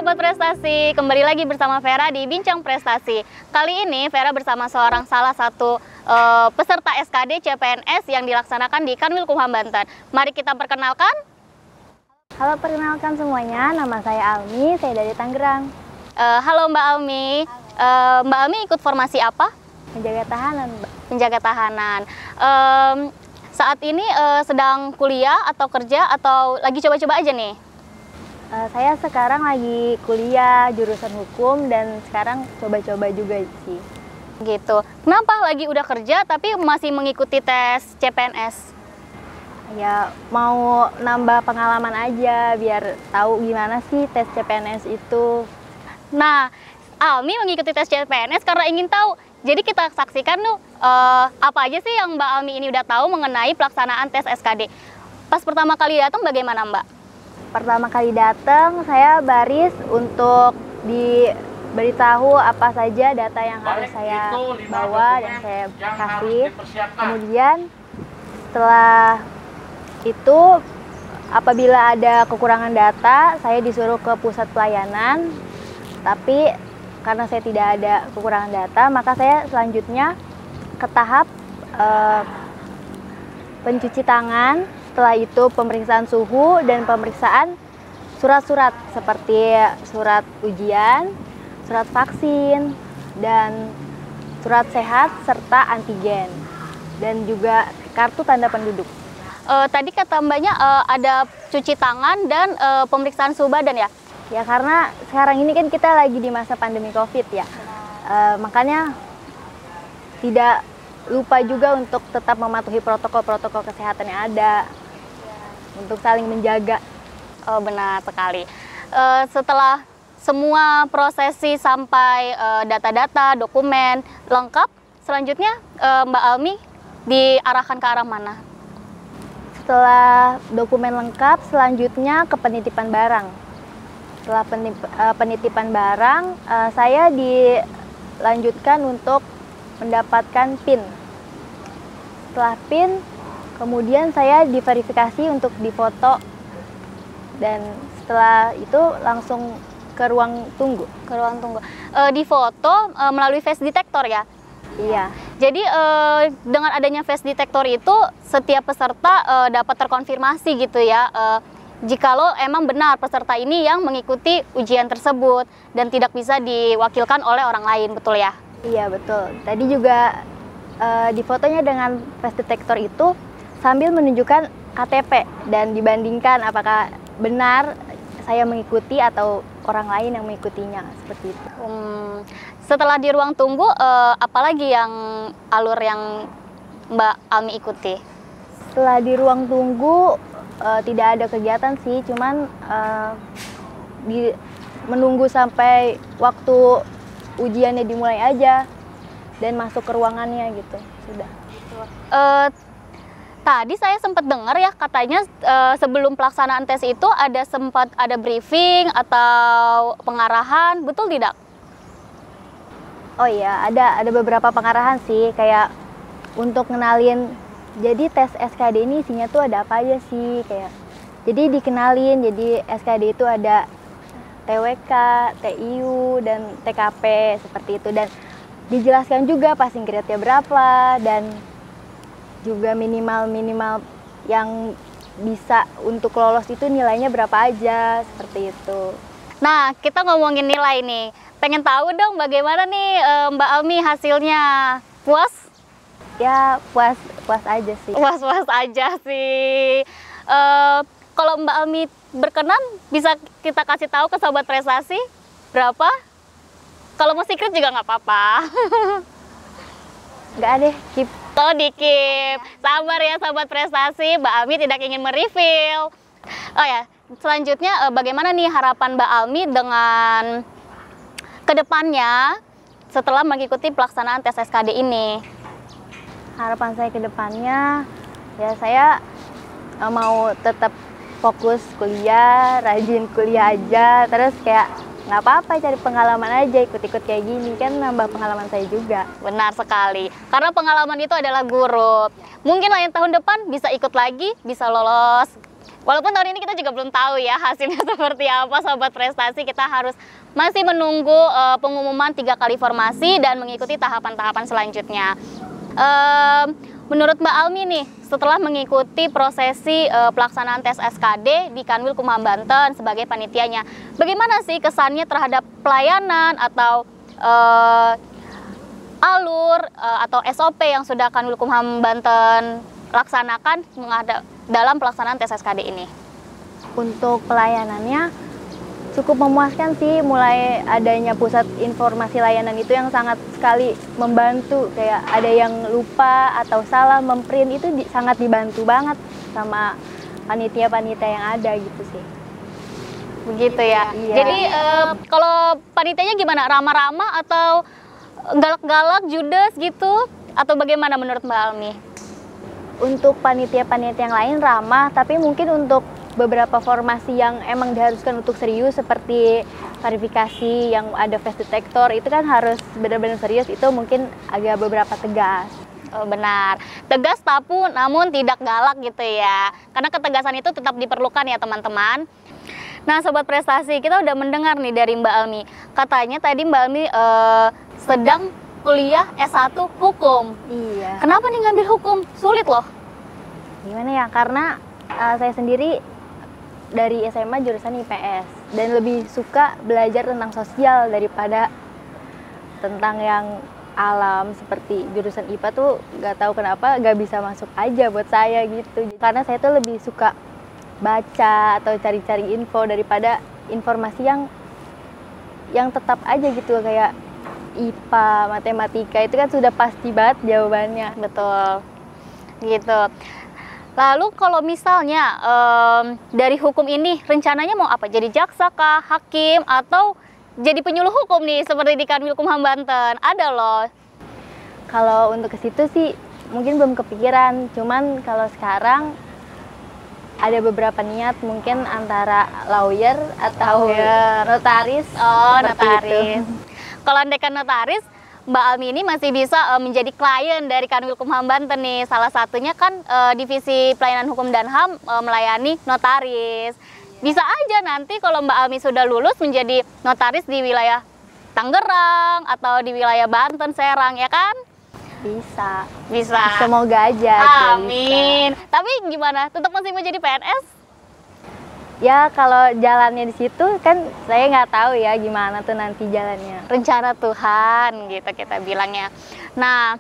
Sobat Prestasi, kembali lagi bersama Vera di Bincang Prestasi. Kali ini Vera bersama salah satu peserta SKD CPNS yang dilaksanakan di Kanwilkumham Banten. Mari kita perkenalkan. Halo, perkenalkan semuanya, nama saya Almi, saya dari Tangerang. Halo Mbak Almi. Mbak Almi ikut formasi apa? Menjaga tahanan, Mbak. Menjaga tahanan. Saat ini sedang kuliah atau kerja atau lagi coba-coba aja nih? Saya sekarang lagi kuliah jurusan hukum dan sekarang coba-coba juga sih. Gitu. Kenapa lagi udah kerja tapi masih mengikuti tes CPNS? Ya mau nambah pengalaman aja biar tahu gimana sih tes CPNS itu. Nah, Almi mengikuti tes CPNS karena ingin tahu. Jadi kita saksikan tuh apa aja sih yang Mbak Almi ini udah tahu mengenai pelaksanaan tes SKD. Pas pertama kali datang bagaimana Mbak? Pertama kali datang saya baris untuk diberitahu apa saja data yang harus saya bawa dan saya kasih. Kemudian setelah itu apabila ada kekurangan data saya disuruh ke pusat pelayanan. Tapi karena saya tidak ada kekurangan data maka saya selanjutnya ke tahap pencuci tangan. Setelah itu pemeriksaan suhu dan pemeriksaan surat-surat seperti surat ujian, surat vaksin, dan surat sehat serta antigen. Dan juga kartu tanda penduduk. Tadi kata Mbaknya ada cuci tangan dan pemeriksaan suhu badan ya? Ya karena sekarang ini kan kita lagi di masa pandemi COVID ya. Makanya tidak lupa juga untuk tetap mematuhi protokol-protokol kesehatan yang ada. Untuk saling menjaga. Oh, benar sekali. Setelah semua prosesi sampai data-data, dokumen lengkap, selanjutnya Mbak Almi diarahkan ke arah mana? Setelah dokumen lengkap, selanjutnya ke penitipan barang. Setelah penitipan barang, saya dilanjutkan untuk mendapatkan PIN. Setelah PIN, kemudian saya diverifikasi untuk difoto dan setelah itu langsung ke ruang tunggu. Ke ruang tunggu. Difoto melalui face detector ya? Iya. Jadi dengan adanya face detector itu setiap peserta dapat terkonfirmasi gitu ya. Jikalau emang benar peserta ini yang mengikuti ujian tersebut dan tidak bisa diwakilkan oleh orang lain, betul ya? Iya betul. Tadi juga di fotonya dengan face detector itu sambil menunjukkan KTP dan dibandingkan apakah benar saya mengikuti atau orang lain yang mengikutinya, seperti itu. Setelah di ruang tunggu, apalagi yang alur yang Mbak Almi ikuti? Setelah di ruang tunggu tidak ada kegiatan sih, cuman menunggu sampai waktu ujiannya dimulai aja dan masuk ke ruangannya gitu, sudah. Tadi saya sempat dengar ya katanya sebelum pelaksanaan tes itu sempat ada briefing atau pengarahan, betul tidak? Oh iya, ada beberapa pengarahan sih, kayak untuk ngenalin. Jadi tes SKD ini isinya tuh ada apa aja sih, kayak. Jadi dikenalin, jadi SKD itu ada TWK, TIU, dan TKP seperti itu, dan dijelaskan juga passing grade-nya berapa dan juga minimal yang bisa untuk lolos itu nilainya berapa aja, seperti itu. Nah, kita ngomongin nilai nih. Pengen tahu dong bagaimana nih Mbak Almi hasilnya? Puas? Ya, puas aja sih. Puas-puas aja sih. Kalau Mbak Almi berkenan, bisa kita kasih tahu ke Sobat Prestasi berapa? Kalau mau secret juga nggak apa-apa. Nggak deh, keep. Oh, dikip. Sabar ya Sobat Prestasi, Mbak Almi tidak ingin mereview. Oh ya, selanjutnya bagaimana nih harapan Mbak Almi dengan kedepannya setelah mengikuti pelaksanaan tes SKD ini? Harapan saya kedepannya, ya saya mau tetap fokus kuliah, rajin kuliah aja, terus kayak nggak apa-apa cari pengalaman aja, ikut-ikut kayak gini kan nambah pengalaman saya juga. Benar sekali, karena pengalaman itu adalah guru. Mungkin lain tahun depan bisa ikut lagi, bisa lolos Walaupun tahun ini kita juga belum tahu ya hasilnya seperti apa Sobat Prestasi. Kita harus masih menunggu pengumuman 3 kali formasi dan mengikuti tahapan-tahapan selanjutnya. Menurut Mbak Almi nih, setelah mengikuti prosesi pelaksanaan tes SKD di Kanwil Kumham Banten sebagai panitianya, bagaimana sih kesannya terhadap pelayanan atau alur atau SOP yang sudah Kanwil Kumham Banten laksanakan dalam pelaksanaan tes SKD ini? Untuk pelayanannya cukup memuaskan sih, mulai adanya pusat informasi layanan itu yang sangat sekali membantu. Kayak ada yang lupa atau salah memprint itu sangat dibantu banget sama panitia-panitia yang ada gitu sih. Begitu ya. Iya. Jadi kalau panitianya gimana? Ramah-ramah atau galak-galak, judes gitu? Atau bagaimana menurut Mbak Almi? Untuk panitia-panitia yang lain ramah, tapi mungkin untuk beberapa formasi yang emang diharuskan untuk serius seperti verifikasi yang ada face detector itu kan harus benar-benar serius, itu mungkin agak beberapa tegas. Oh, benar, tegas namun tidak galak gitu ya, karena ketegasan itu tetap diperlukan ya teman-teman. Nah Sobat Prestasi, kita udah mendengar nih dari Mbak Almi, katanya tadi Mbak Almi sedang kuliah S1 Hukum. Iya. Kenapa nih ngambil hukum? Sulit loh. Gimana ya, karena saya sendiri dari SMA jurusan IPS dan lebih suka belajar tentang sosial daripada tentang yang alam. Seperti jurusan IPA tuh gak tahu kenapa gak bisa masuk aja buat saya gitu, karena saya tuh lebih suka baca atau cari-cari info daripada informasi yang tetap aja gitu, kayak IPA, matematika itu kan sudah pasti banget jawabannya. Betul, gitu. Lalu kalau misalnya dari hukum ini rencananya mau apa? Jadi jaksa kah, hakim, atau jadi penyuluh hukum nih seperti di Kanwil Kumham Banten? Ada loh. Kalau untuk ke situ sih mungkin belum kepikiran, cuman kalau sekarang ada beberapa niat, mungkin antara lawyer atau notaris. Oh, seperti notaris. itu. Kalau andekan notaris, Mbak Almi ini masih bisa menjadi klien dari Kanwil Kumham Banten nih. Salah satunya kan Divisi Pelayanan Hukum dan HAM melayani notaris. Bisa aja nanti kalau Mbak Almi sudah lulus menjadi notaris di wilayah Tangerang atau di wilayah Banten, Serang, ya kan? Bisa. Bisa. Semoga aja. Amin. Bisa. Tapi gimana? Tetap masih mau jadi PNS? Ya kalau jalannya di situ kan saya nggak tahu ya gimana tuh nanti jalannya. Rencana Tuhan gitu kita bilangnya. Nah,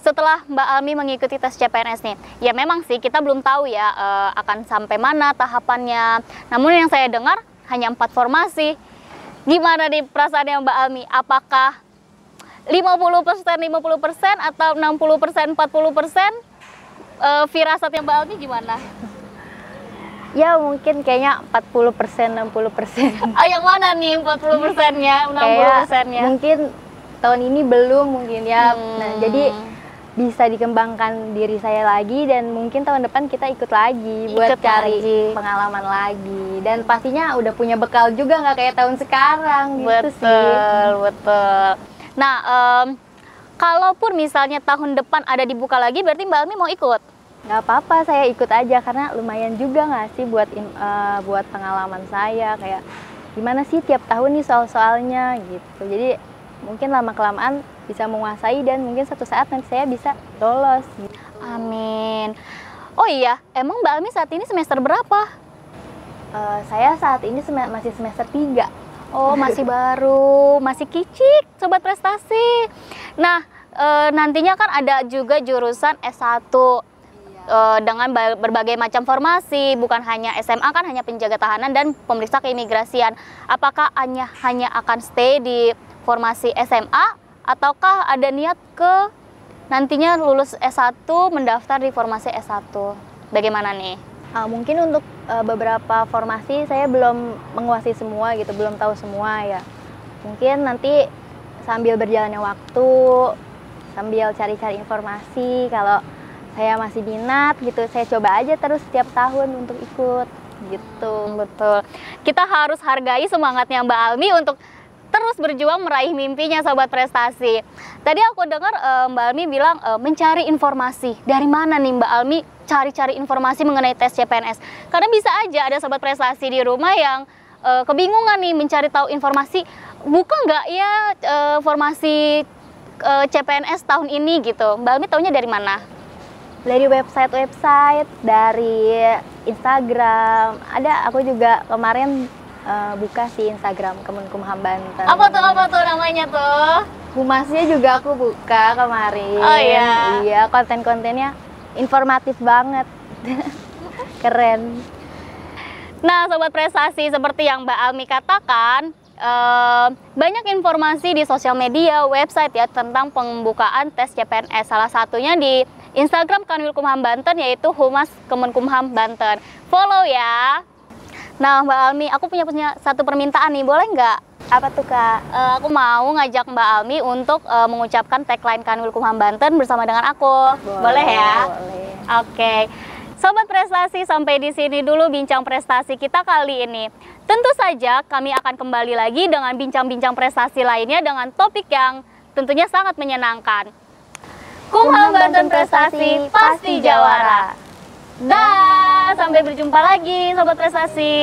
setelah Mbak Almi mengikuti tes CPNS nih, ya memang sih kita belum tahu ya akan sampai mana tahapannya. Namun yang saya dengar hanya 4 formasi. Gimana nih perasaannya Mbak Almi? Apakah 50% atau 60% 40%? Firasatnya Mbak Almi gimana? Ya mungkin kayaknya 40%, 60%. Yang mana nih 40%-nya, 60%-nya? Mungkin tahun ini belum mungkin ya. Nah, jadi bisa dikembangkan diri saya lagi dan mungkin tahun depan kita ikut lagi buat cari pengalaman lagi. Dan pastinya udah punya bekal juga, nggak kayak tahun sekarang gitu sih. Betul. Nah, kalaupun misalnya tahun depan ada dibuka lagi, berarti Mbak Almi mau ikut? Nggak apa-apa, saya ikut aja karena lumayan juga nggak sih buat buat pengalaman saya, kayak gimana sih tiap tahun nih soal-soalnya gitu. Jadi mungkin lama-kelamaan bisa menguasai dan mungkin suatu saat nanti saya bisa lolos gitu. Amin. Oh iya, emang Mbak Almi saat ini semester berapa? Saya saat ini masih semester 3. Oh, masih baru, masih kicik, Sobat Prestasi. Nah, nantinya kan ada juga jurusan S1 dengan berbagai macam formasi, bukan hanya SMA kan, hanya penjaga tahanan dan pemeriksa keimigrasian. Apakah hanya akan stay di formasi SMA ataukah ada niat ke nantinya lulus S1 mendaftar di formasi S1? Bagaimana nih? Mungkin untuk beberapa formasi saya belum menguasai semua gitu, belum tahu semua ya. Mungkin nanti sambil berjalannya waktu, sambil cari-cari informasi, kalau saya masih minat gitu, saya coba aja terus setiap tahun untuk ikut gitu. Betul. Kita harus hargai semangatnya Mbak Almi untuk terus berjuang meraih mimpinya Sobat Prestasi. Tadi aku dengar Mbak Almi bilang mencari informasi. Dari mana nih Mbak Almi cari-cari informasi mengenai tes CPNS? Karena bisa aja ada Sobat Prestasi di rumah yang kebingungan nih mencari tahu informasi. Buka nggak ya informasi CPNS tahun ini gitu? Mbak Almi taunya dari mana? Dari website, dari Instagram. Ada, aku juga kemarin buka sih Instagram Kemenkumham Banten. Apa tuh namanya tuh? Humasnya juga aku buka kemarin. Oh iya. Iya, konten-kontennya informatif banget. Keren. Nah, Sobat Prestasi, seperti yang Mbak Almi katakan, banyak informasi di sosial media, website ya tentang pembukaan tes CPNS. Salah satunya di Instagram Kanwilkumham Banten, yaitu Humas Kemenkumham Banten. Follow ya. Nah, Mbak Almi, aku punya satu permintaan nih, boleh nggak? Apa tuh, Kak? Aku mau ngajak Mbak Almi untuk mengucapkan tagline Kanwilkumham Banten bersama dengan aku. Boleh ya? Boleh. Oke. Sobat Prestasi, sampai di sini dulu bincang prestasi kita kali ini. Tentu saja kami akan kembali lagi dengan bincang-bincang prestasi lainnya dengan topik yang tentunya sangat menyenangkan. Kumham Banten Prestasi pasti jawara. Dah, sampai berjumpa lagi Sobat Prestasi.